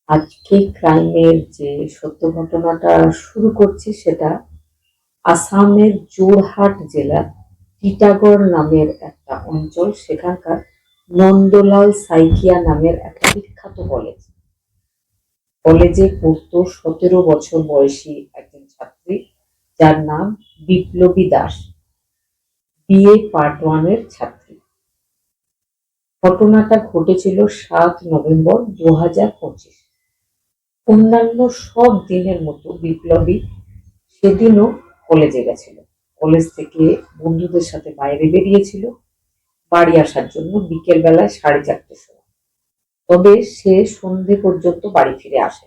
আজকে ক্রাইমের যে সত্য ঘটনাটা শুরু করছি সেটা আসামের যোরহাট জেলার টিটাগড় নামের একটা অঞ্চল। সেখানকার নন্দলাল সাইকিয়া নামের একটা বিখ্যাত কলেজ। কলেজে পড়তো 17 বছর বয়সী একজন ছাত্রী, যার নাম বিপ্লবী দাস, বিএ পার্ট 1 এর ছাত্রী। ঘটনাটা ঘটেছিল 7 নভেম্বর 2025। অন্যান্য সব দিনের মতো বিপ্লবী সেদিনও কলেজে গেছিল। কলেজ থেকে বন্ধুদের সাথে বাইরে বেরিয়েছিল বাড়ি আসার জন্য বিকেল বেলায় 4:30টার সময়। তবে সে সন্ধে পর্যন্ত বাড়ি ফিরে আসে।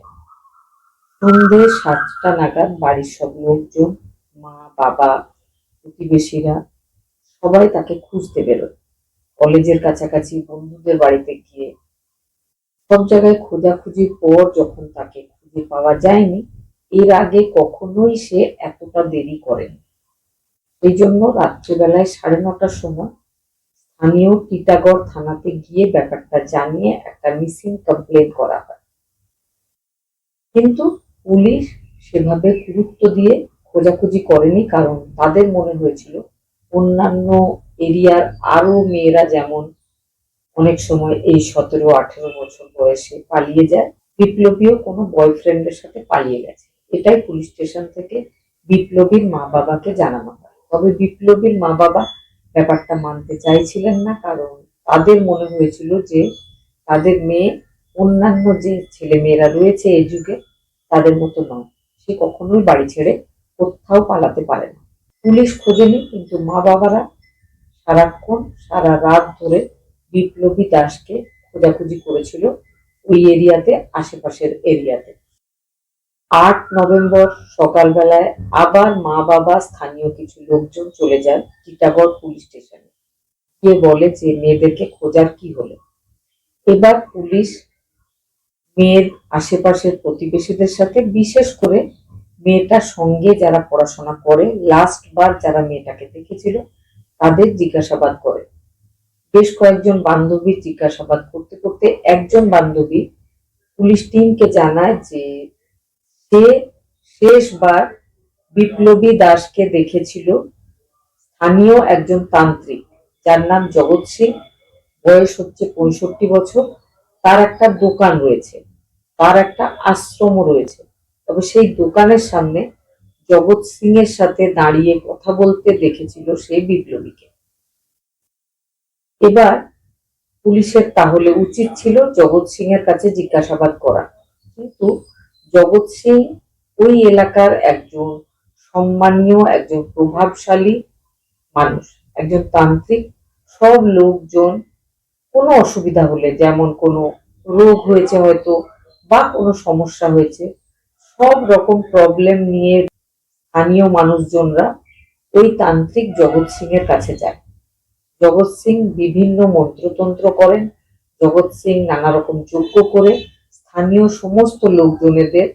সন্ধে 7টা নাগাদ বাড়ির সব লোকজন, মা বাবা, প্রতিবেশীরা সবাই তাকে খুঁজতে বেরোয়। কলেজের কাছাকাছি বন্ধুদের বাড়িতে গিয়ে সব জায়গায় খোঁজাখুঁজির পর যখন তাকে খুঁজে পাওয়া যায়নি, এর আগে কখনোই সে এতটা দেরি করেনি। এই জন্য রাত্রিবেলায় 9:30টার সময় স্থানীয় টিটাগড় থানাতে গিয়ে ব্যাপারটা জানিয়ে একটা মিসিং কমপ্লেন করা হয়। কিন্তু পুলিশ সেভাবে গুরুত্ব দিয়ে খোঁজাখুঁজি করেনি, কারণ তাদের মনে হয়েছিল অন্যান্য এরিয়ার আরো মেয়েরা যেমন অনেক সময় এই 17-18 বছর বয়সে পালিয়ে যায়, বিপ্লবীও কোনো বয়ফ্রেন্ডের সাথে পালিয়ে গেছে। এটাই পুলিশ স্টেশন থেকে বিপ্লবীর মা বাবাকে জানানো হয়। তবে বিপ্লবীর মা বাবা ব্যাপারটা মানতে চাইছিলেন না, কারণ তাদের মনে হয়েছিল যে তাদের মেয়ে অন্যান্য যে ছেলে মেয়েরা রয়েছে এই যুগে তাদের মতো নয়, সে কখনোই বাড়ি ছেড়ে কোথাও পালাতে পারে না। পুলিশ খোঁজেনি, কিন্তু মা বাবারা সারাক্ষণ সারা রাত ধরে বিপ্লবী দাসকে খোঁজাখুঁজি করেছিল ওই এরিয়াতে, আশেপাশের এরিয়াতে। 8 নভেম্বর সকালবেলায় আবার মা বাবা, স্থানীয় কিছু লোকজন চলে যায় টিটাগড় পুলিশ স্টেশনে, গিয়ে বলে যে মেয়েদেরকে খোঁজার কি হলো। এবার পুলিশ মেয়ের আশেপাশের প্রতিবেশীদের সাথে, বিশেষ করে মেয়েটার সঙ্গে যারা পড়াশোনা করে, লাস্ট বার যারা মেয়েটাকে দেখেছিল তাদের জিজ্ঞাসাবাদ করে। বেশ কয়েকজন বান্ধবীর জিজ্ঞাসাবাদ করতে করতে একজন বান্ধবী পুলিশ টিমকে জানায় যে সে শেষবার বিপ্লবী দাসকে দেখেছিল স্থানীয় একজন তান্ত্রিক, যার নাম জগৎ সিং, বয়স হচ্ছে 65 বছর। তার একটা দোকান রয়েছে, তার একটা আশ্রমও রয়েছে। তবে সেই দোকানের সামনে জগৎ সিং এর সাথে দাঁড়িয়ে কথা বলতে দেখেছিল সেই বিপ্লবীকে। এবার পুলিশের তাহলে উচিত ছিল জগৎ সিং এর কাছে জিজ্ঞাসাবাদ করা, কিন্তু জগৎ সিং ওই এলাকার একজন সম্মানীয়, একজন প্রভাবশালী মানুষ, একজন তান্ত্রিক। সব লোকজন কোনো অসুবিধা হলে, যেমন কোনো রোগ হয়েছে হয়তো বা কোনো সমস্যা হয়েছে, সব রকম প্রবলেম নিয়ে স্থানীয় মানুষজনরা ওই তান্ত্রিক জগৎ সিং এর কাছে যায়। জগৎ সিং বিভিন্ন মন্ত্রতন্ত্র করেন। জগৎ সিং নানা রকম যজ্ঞ করে স্থানীয় সমস্ত লোকজনেদের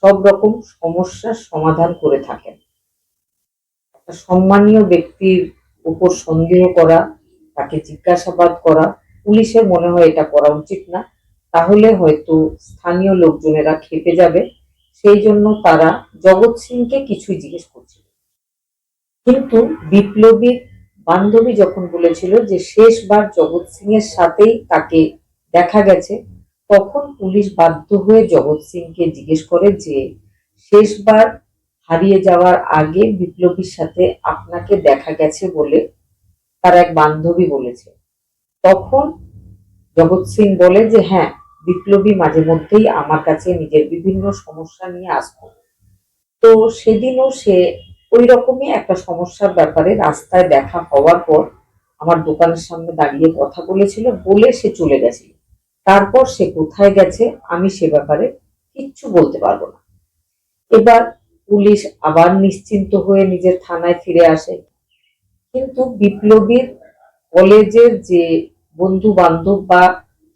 সব রকম সমস্যার সমাধান করে থাকেন। একটা সম্মানীয় ব্যক্তির উপর সন্দেহ করা, তাকে জিজ্ঞাসাবাদ করা, পুলিশের মনে হয় এটা করা উচিত না, তাহলে হয়তো স্থানীয় লোকজনেরা খেপে যাবে। সেই জন্য তারা জগৎ সিংকে কিছুই জিজ্ঞেস করছিল। কিন্তু বিপ্লবীর বান্ধবী যখন বলেছিল যে শেষবার জগৎ সিং এর সাথেই তাকে দেখা গেছে, তখন পুলিশ বাধ্য হয়ে জগৎ সিংকে জিজ্ঞেস করে যে শেষবার হারিয়ে যাওয়ার আগে বিপ্লবীর সাথে আপনাকে দেখা গেছে বলে তার এক বান্ধবী বলেছে। তখন জগৎ সিং বলে যে হ্যাঁ, বিপ্লবী মাঝে মধ্যেই আমার কাছে নিজের বিভিন্ন সমস্যা নিয়ে আসতো। তো সেদিনও সে ওই রকমই একটা সমস্যার ব্যাপারে রাস্তায় দেখা হওয়ার পর আমার দোকানের সামনে দাঁড়িয়ে কথা বলেছিল, বলে সে চলে গেছিল। তারপর সে কোথায় গেছে আমি সে ব্যাপারে কিচ্ছু বলতে পারবো না। এবার পুলিশ আবার নিশ্চিন্ত হয়ে নিজের থানায় ফিরে আসে। কিন্তু বিপ্লবীর কলেজের যে বন্ধু বান্ধব বা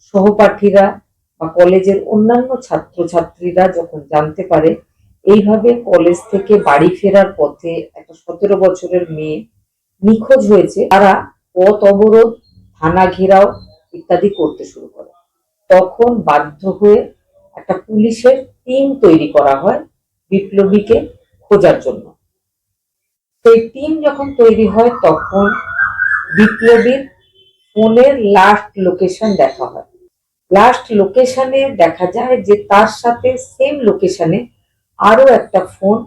সহপাঠীরা বা কলেজের অন্যান্য ছাত্রছাত্রীরা যখন জানতে পারে এইভাবে কলেজ থেকে বাড়ি ফেরার পথে একটা 17 বছরের মেয়ে নিখোঁজ হয়েছে, তারা পথ অবরোধ, থানা ঘেরাও ইত্যাদি করতে শুরু করে। তখন বাধ্য হয়ে একটা পুলিশের টিম তৈরি করা হয় বিপ্লবীকে খোঁজার জন্য। সেই টিম যখন তৈরি হয় তখন বিপ্লবীর ফোনের লাস্ট লোকেশন দেখা হয়। লাস্ট লোকেশনে দেখা যায় যে তার সাথে সেম লোকেশনে আরো একটা ফোন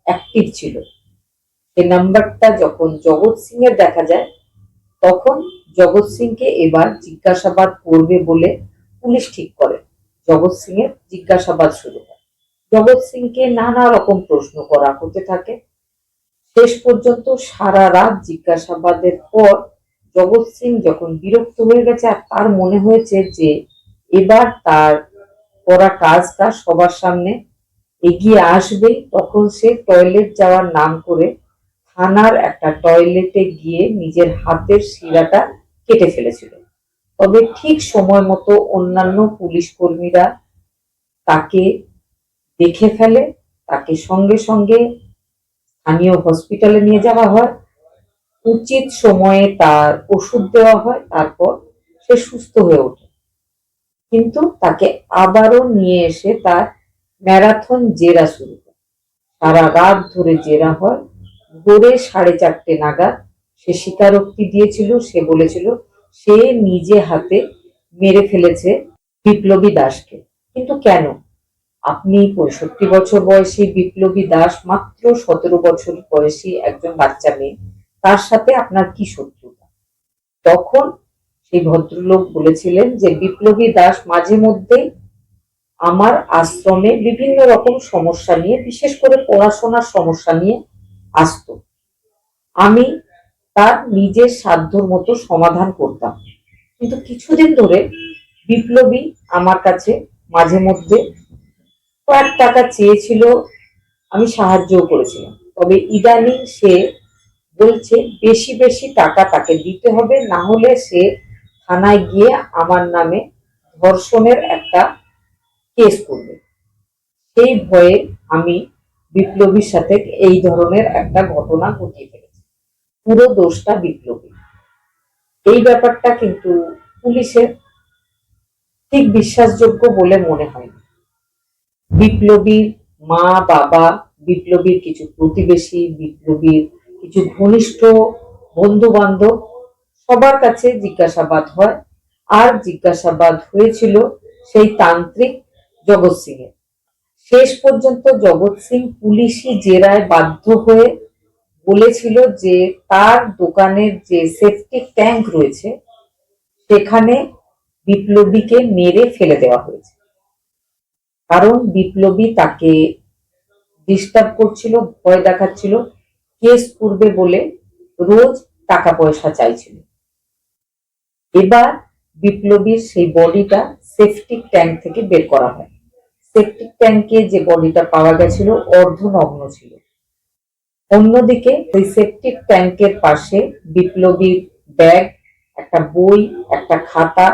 অ্যাক্টিভ ছিল। এই নাম্বারটা যখন জগৎ সিং এর দেখা যায় তখন জগৎ সিংকে এবার জিজ্ঞাসাবাদ করবে বলে পুলিশ ঠিক করে। জগৎ সিং এর জিজ্ঞাসাবাদ শুরু হয়। জগৎ সিংকে নানা রকম প্রশ্ন করা হতে থাকে। শেষ পর্যন্ত সারা রাত জিজ্ঞাসাবাদের পর জগৎ সিং যখন বিরক্ত হয়ে গেছে আর তার মনে হয়েছে যে এবার তার করা কাজটা সবার সামনে এগিয়ে আসবে, তখন সে টয়লেট যাওয়ার নাম করে থানার একটা টয়লেটে গিয়ে নিজের হাতের শিরাটা কেটে ফেলেছিল। তবে ঠিক সময় মতো অন্যান্য পুলিশ কর্মীরা তাকে দেখে ফেলে। তাকে সঙ্গে সঙ্গে স্থানীয় হসপিটালে নিয়ে যাওয়া হয়। উচিত সময়ে তার ওষুধ দেওয়া হয়, তারপর সে সুস্থ হয়ে ওঠে। কিন্তু তাকে আবারও নিয়ে এসে তার ম্যারাথন জেরা শুরু হয়। সারা রাত ধরে জেরা হয়। ভোরে 4:30 নাগাদ সে স্বীকারোক্তি দিয়েছিল। সে বলেছিল সে নিজে হাতে মেরে ফেলেছে বিপ্লবী দাসকে। কিন্তু কেন? আপনি 65 বছর বয়সী বিপ্লবী দাস মাত্র 17 বছর বয়সী একজন বাচ্চা মেয়ে, তার সাথে আপনার কি শত্রুতা? তখন সেই ভদ্রলোক বলেছিলেন যে বিপ্লবী দাস মাঝে মধ্যেই আমার আশ্রমে বিভিন্ন রকম সমস্যা নিয়ে, বিশেষ করে পড়াশোনার সমস্যা নিয়ে আসতো। আমি তার নিজের সাধ্যর মতো সমাধান করতাম। কিন্তু কিছুদিন ধরে বিপ্লবী আমার কাছে মাঝে মধ্যে কয়েক টাকা চেয়েছিল, আমি সাহায্যও করেছিলাম। তবে ইদানিং সে বলছে বেশি বেশি টাকা তাকে দিতে হবে, না হলে সে থানায় গিয়ে আমার নামে ধর্ষণের একটা কেস করবে। সেই ভয়ে আমি বিপ্লবীর সাথে এই ধরনের একটা ঘটনা ঘটিয়ে ফেলেছি। পুরো দোষটা বিপ্লবী। এই ব্যাপারটা কিন্তু পুলিশের ঠিক বিশ্বাসযোগ্য বলে মনে হয় না। বিপ্লবীর মা বাবা, বিপ্লবীর কিছু প্রতিবেশী, বিপ্লবীর কিছু ঘনিষ্ঠ বন্ধু বান্ধব, সবার কাছে জিজ্ঞাসাবাদ হয়। আর জিজ্ঞাসাবাদ হয়েছিল সেই তান্ত্রিক জগৎ সিং এর। শেষ পর্যন্ত জগৎ সিং পুলিশি জেরায় বাধ্য হয়ে বলেছিল যে তার দোকানের যে সেফটি ট্যাঙ্ক রয়েছে সেখানে বিপ্লবীকে মেরে ফেলে দেওয়া হয়েছে। কারণ বিপ্লবী তাকে ডিস্টার্ব করছিল, ভয় দেখাচ্ছিল, কেস করবে বলে রোজ টাকা পয়সা চাইছিল। এবার বিপ্লবীর সেই বডিটা সেফটিক ট্যাঙ্ক থেকে বের করা হয়। সেফটিক ট্যাঙ্কে যে বডিটা পাওয়া গেছিল অর্ধনগ্ন ছিল। অন্যদিকে ওই সেপটিক ট্যাঙ্কের পাশে বিপ্লবীর ব্যাগ, একটা বই, একটা খাতা,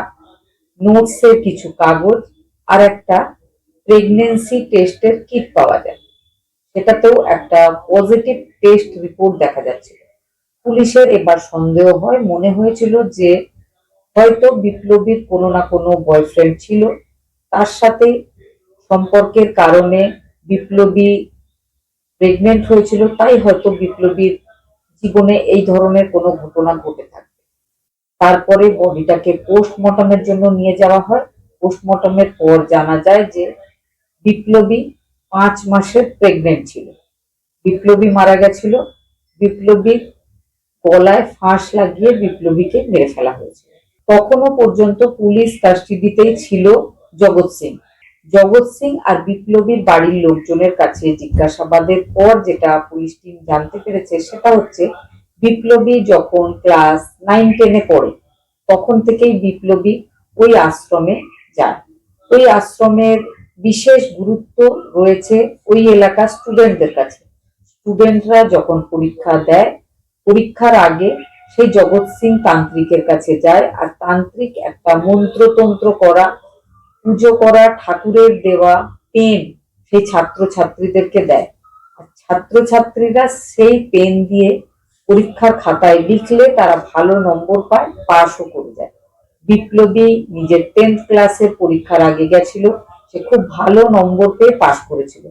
নোটসের কিছু কাগজ আর একটা প্রেগনেন্সি টেস্টের কিট পাওয়া যায়। সেটাতেও একটা পজিটিভ টেস্ট রিপোর্ট দেখা যাচ্ছিল। পুলিশের এবার সন্দেহ হয়, মনে হয়েছিল যে হয়তো বিপ্লবীর কোনো না কোনো বয়ফ্রেন্ড ছিল, তার সাথে সম্পর্কের কারণে বিপ্লবী প্রেগনেন্ট হয়েছিল, তাই হয়তো বিপ্লবীর জীবনে এই ধরনের কোনো ঘটনা ঘটে থাকবে। তারপরে বডিটাকে পোস্টমর্টমের জন্য নিয়ে যাওয়া হয়। পোস্টমর্টমের পর জানা যায় যে বিপ্লবী 5 মাসের প্রেগনেন্ট ছিল। বিপ্লবী মারা গেছিল। বিপ্লবীর গলায় ফাঁস লাগিয়ে বিপ্লবীকে মেরে ফেলা হয়েছিল। তখনও পর্যন্ত পুলিশ কাস্টডিতেই ছিল জগৎ সিং। জগৎ সিং আর বিপ্লবীর বাড়ির লোকজনের কাছে জিজ্ঞাসাবাদের পর যেটা পুলিশ টিম জানতে পেরেছে সেটা হচ্ছে বিপ্লবী যখন ক্লাস 9-10-এ পড়ে তখন থেকেই বিপ্লবী ওই আশ্রমে যায়। ওই আশ্রমের বিশেষ গুরুত্ব রয়েছে ওই এলাকার স্টুডেন্টদের কাছে। স্টুডেন্টরা যখন পরীক্ষা দেয়, পরীক্ষার আগে সেই জগৎ সিং তান্ত্রিকের কাছে যায় আর তান্ত্রিক একটা মন্ত্রতন্ত্র করা, পুজো করা, ঠাকুরের দেওয়া পেন সেই ছাত্রছাত্রীদেরকে দেয়। আর ছাত্রছাত্রীরা সেই পেন দিয়ে পরীক্ষার খাতায় লিখলে তারা ভালো নম্বর পায়, পাশও করে যায়। বিপ্লবী নিজের 10th ক্লাসের পরীক্ষার আগে গেছিল, সে খুব ভালো নম্বর পেয়ে পাশ করেছিল।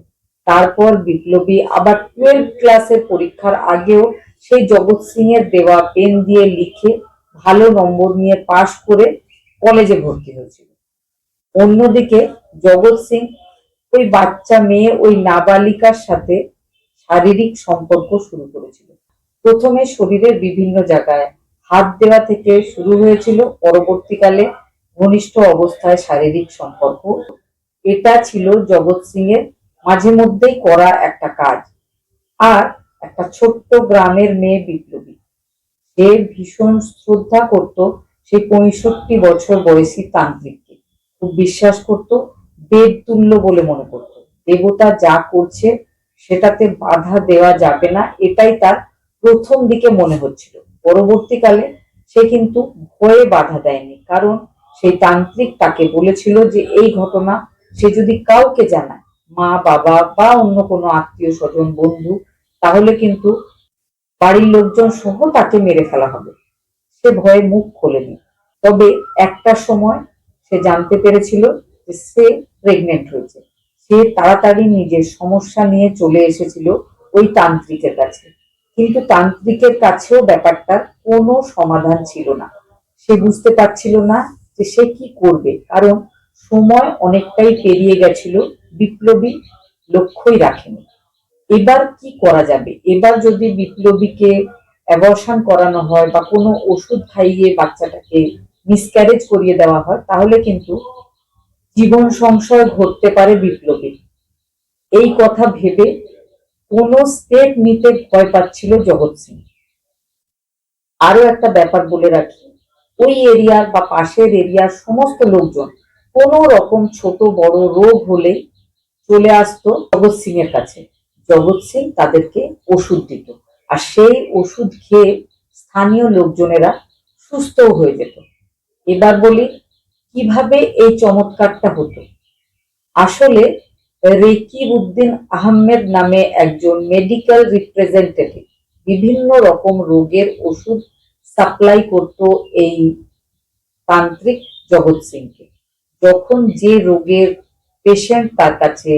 তারপর বিপ্লবী আবার 12 ক্লাসের পরীক্ষার আগেও সেই জগৎ সিং এর দেওয়া পেন দিয়ে লিখে ভালো নম্বর নিয়ে পাশ করে কলেজে ভর্তি হয়েছিল। অন্যদিকে জগৎ সিং ওই বাচ্চা মেয়ে, ওই নাবালিকার সাথে শারীরিক সম্পর্ক শুরু করেছিল। প্রথমে শরীরের বিভিন্ন জায়গায় হাত দেওয়া থেকে শুরু হয়েছিল, পরবর্তীকালে ঘনিষ্ঠ অবস্থায় শারীরিক সম্পর্ক। এটা ছিল জগৎ সিং এর মাঝে মধ্যেই করা একটা কাজ। আর একটা ছোট্ট গ্রামের মেয়ে বিপ্লবী, সে ভীষণ শ্রদ্ধা করত সেই 65 বছর বয়সী তান্ত্রিককে, খুব বিশ্বাস করত, দেবতুল্য বলে মনে করত। দেবতা যা করছে সেটাতে বাধা দেওয়া যাবে না, এটাই তার প্রথম দিকে মনে হচ্ছিল। পরবর্তীকালে সে কিন্তু ভয়ে বাধা দেয়নি, কারণ সেই তান্ত্রিক তাকে বলেছিল যে এই ঘটনা সে যদি কাউকে জানায়, মা বাবা বা অন্য কোনো আত্মীয় স্বজন বন্ধু, তাহলে কিন্তু বাড়ির লোকজন সহ তাকে মেরে ফেলা হবে। সে ভয়ে মুখ খোলেনি। তবে একটা সময় সে জানতে পেরেছিল যে সে প্রেগনেন্ট হয়েছে। সে তাড়াতাড়ি নিজের সমস্যা নিয়ে চলে এসেছিল ওই তান্ত্রিকের কাছে, কিন্তু তান্ত্রিকের কাছেও ব্যাপারটার কোনো সমাধান ছিল না। সে বুঝতে পারছিল না যে সে কি করবে, কারণ সময় অনেকটাই পেরিয়ে গেছিল, বিপ্লবী লক্ষ্যই রাখেনি। এবার কি করা যাবে? এবার যদি বিপ্লবীকে অ্যাবর্শন করানো হয় বা কোনো ওষুধ খাইয়ে বাচ্চাটাকে মিসক্যারেজ করিয়ে দেওয়া হয়, তাহলে কিন্তু জীবন সংশয় ঘটতে পারে বিপ্লবীর। এই কথা ভেবে কোনো স্টেপ নিতে ভয় পাচ্ছিল জগৎ সিং। আরো একটা ব্যাপার বলে রাখি, ওই এরিয়ার বা পাশের এরিয়ার সমস্ত লোকজন কোনো রকম ছোট বড় রোগ হলেই চলে আসতো জগৎ সিং এর কাছে। জগৎ সিং তাদেরকে ওষুধ দিত, আর সেই ওষুধ খেয়ে স্থানীয় লোকজনেরা সুস্থ হয়ে যেত। এবার বলি কিভাবে এই চমৎকারটা হতো। আসলে রেকিব উদ্দিন আহমেদ নামে একজন মেডিকেল রিপ্রেজেন্টেটিভ বিভিন্ন রকম রোগের ওষুধ সাপ্লাই করত এই তান্ত্রিক জগৎ সিংকে। যখন যে রোগের পেশেন্ট তার কাছে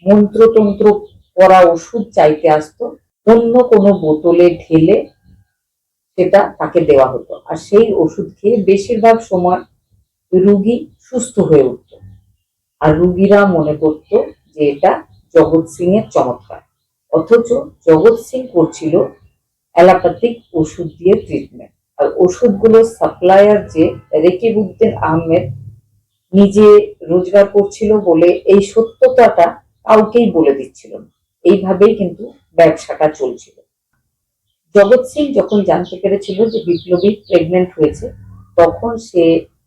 মন্ত্রতন্ত্র করা ওষুধ চাইতে আসতো, অন্য কোনো বোতলে ঢেলে সেটা তাকে দেওয়া হতো, আর সেই ওষুধ খেয়ে বেশিরভাগ সময় রুগী সুস্থ হয়ে উঠত। আর রুগীরা মনে করত যে এটা জগৎ সিং এর চমৎকার। অথচ জগৎ সিং করছিল অ্যালোপ্যাথিক ওষুধ দিয়ে ট্রিটমেন্ট। আর ওষুধগুলো সাপ্লায়ার যে রেকিব উদ্দিন আহমেদ নিজে রোজগার করছিল বলে এই সত্যতাটা কাউকেই বলে দিচ্ছিল না। এইভাবেই কিন্তু ব্যবসাটা চলছিল। জগৎ সিং যখন জানতে পেরেছিল যে বিপ্লবী প্রেগনেন্ট হয়েছে, তখন সে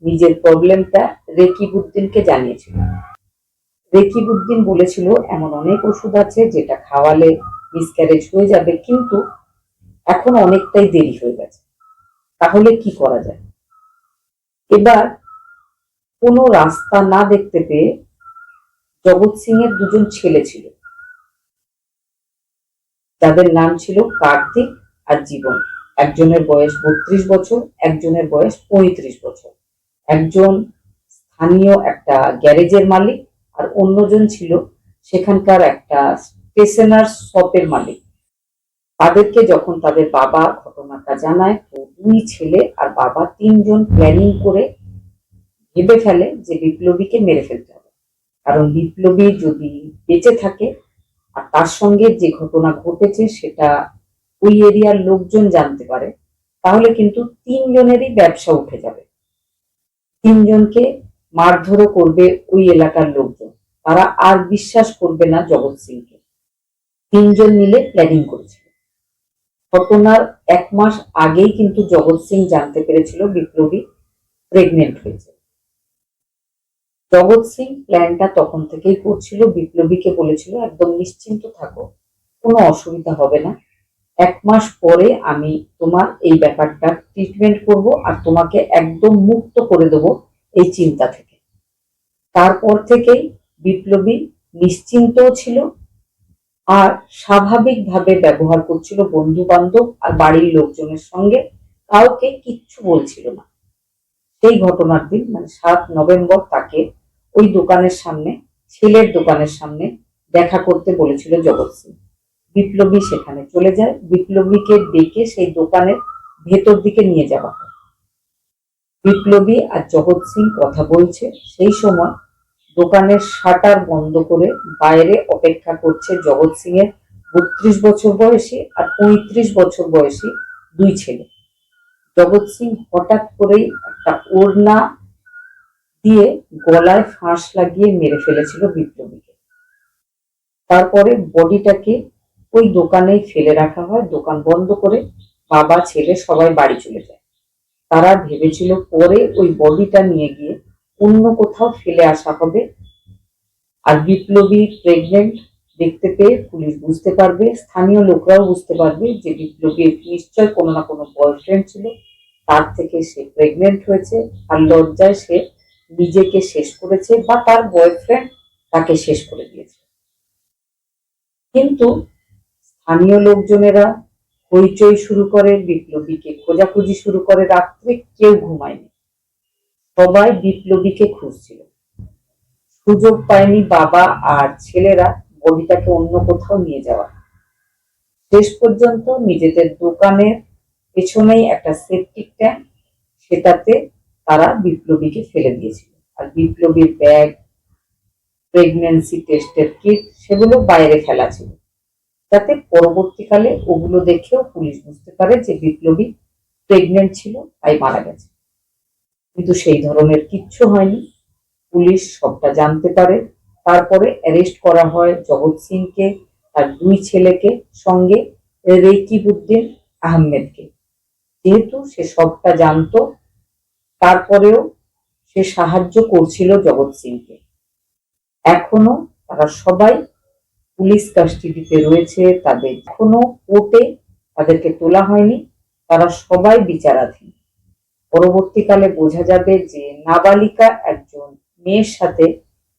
নিজের প্রবলেমটা রেকিব উদ্দিনকে জানিয়েছিল। রেকিব উদ্দিন বলেছিল এমন অনেক ওষুধ আছে যেটা খাওয়ালে মিসক্যারেজ হয়ে যাবে, কিন্তু এখন অনেকটাই দেরি হয়ে গেছে, তাহলে কি করা যায়? এবার কোনো রাস্তা না দেখতে পেয়ে জগৎ সিং এর দুজন ছেলে ছিল, যাদের নাম ছিল কার্তিক আর জীবন। একজনের বয়স 32 বছর, একজনের বয়স 35 বছর। একজন স্থানীয় একটা গ্যারেজের মালিক, আর অন্যজন ছিল সেখানকার একটা স্টেশনার শপের মালিক। তাদেরকে যখন তাদের বাবা ঘটনাটা জানায়, তো দুই ছেলে আর বাবা তিনজন প্ল্যানিং করে ভেবে ফেলে যে বিপ্লবীকে মেরে ফেলতে হবে। কারণ বিপ্লবী যদি বেঁচে থাকে আর তার সঙ্গে যে ঘটনা ঘটেছে সেটা ওই এরিয়ার লোকজন জানতে পারে, তাহলে কিন্তু তিনজনেরই ব্যবসা উঠে যাবে। তিনজনকে মারধরও করবে ওই এলাকার লোকজন, তারা আর বিশ্বাস করবে না জগৎ সিংকে। তিনজন মিলে প্ল্যানিং করেছিল। ঘটনার 1 মাস আগেই কিন্তু জগৎ সিং জানতে পেরেছিল বিপ্লবী প্রেগনেন্ট হয়েছে। জগৎ সিং প্ল্যানটা তখন থেকেই করছিল, বিপ্লবীকে বলেছিল একদম নিশ্চিন্ত থাকো, কোনো অসুবিধা হবে না, 1 মাস পরে আমি তোমার এই ব্যাপারটা ট্রিটমেন্ট করব আর তোমাকে একদম মুক্ত করে দেবো এই চিন্তা থেকে। তারপর থেকেই বিপ্লবী নিশ্চিন্তও ছিল আর স্বাভাবিকভাবে ব্যবহার করছিল বন্ধু বান্ধব আর বাড়ির লোকজনের সঙ্গে, কাউকে কিচ্ছু বলছিল না। সেই ঘটনার দিন মানে 7 নভেম্বর তাকে ওই দোকানের সামনে ছেলের দোকানের সামনে দেখা করতে বলেছিল জগৎ সিং। বিপ্লবী সেখানে চলে যায়, বিপ্লবীকে ডেকে সেই দোকানের ভেতর দিকে নিয়ে যাওয়া হয়। বিপ্লবী আর জগৎ সিং কথা বলছে, সেই সময় দোকানের শাটার বন্ধ করে বাইরে অপেক্ষা করছে জগৎ সিং এর ৩২ বছর বয়সী আর ৩৫ বছর বয়সী দুই ছেলে। জগৎ সিং হঠাৎ করেই একটা ওড়না দিয়ে গলায় ফাঁস লাগিয়ে মেরে ফেলেছিল বিপ্লবীকে। তারপরে বডিটাকে ওই দোকানেই ফেলে রাখা হয়। দোকান বন্ধ করে বাবা ছেলে সবাই বাড়ি চলে যায়। তারা ভেবেছিল পরে ওই বডিটা নিয়ে গিয়ে অন্য কোথাও ফেলে আসা হবে। আর বিপ্লবী প্রেগনেন্ট দেখতে পেয়ে পুলিশ বুঝতে পারবে, স্থানীয় লোকরাও বুঝতে পারবে যে বিপ্লবীর নিশ্চয় কোনো না কোনো বয়ফ্রেন্ড ছিল, তার থেকে সে প্রেগনেন্ট হয়েছে, আর লজ্জায় সে নিজেকে শেষ করেছে বা তার বয়ফ্রেন্ড তাকে শেষ করে দিয়েছে। কিন্তু স্থানীয় লোকজনেরা হইচই শুরু করে, বিপ্লবীকে খোঁজাখুঁজি শুরু করে। রাত্রে কেউ ঘুমায়নি, সবাই বিপ্লবীকে খুঁজছিল। সুযোগ পায়নি বাবা আর ছেলেরা বডিটাকে অন্য কোথাও নিয়ে যাওয়া। শেষ পর্যন্ত নিজেদের দোকানের পেছনেই একটা সেপটিক ট্যাঙ্ক, সেটাতে তারা বিপ্লবীকে ফেলে দিয়েছিল। আর বিপ্লবীর ব্যাগ, প্রেগন্যান্সি টেস্টের কিট সেগুলো বাইরে ফেলা ছিল, যাতে পরবর্তীকালে ওগুলো দেখেও পুলিশ বুঝতে পারে যে বিপ্লবী প্রেগনেন্ট ছিল, তাই মারা গেছে। কিন্তু সেই ধরনের কিচ্ছু হয়নি, পুলিশ সবটা জানতে পারে। তারপরে অ্যারেস্ট করা হয় জগৎ সিংকে, তার দুই ছেলেকে, সঙ্গে রেকিবউদ্দিন আহমেদকে। যেহেতু সে সবটা জানতো, তারপরেও সে সাহায্য করছিল জগৎ সিংকে। এখনো তারা সবাই পুলিশ কাস্টডিতে রয়েছে, তাদের এখনো কোর্টে তাদেরকে তোলা হয়নি, তারা সবাই বিচারাধীন। পরবর্তীকালে বোঝা যাবে যে নাবালিকা একজন মেয়ের সাথে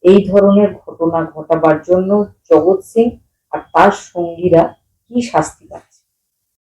এই ধরনের ঘটনা ঘটাবার জন্য জগৎ সিং আর তার সঙ্গীরা কি শাস্তি পায়।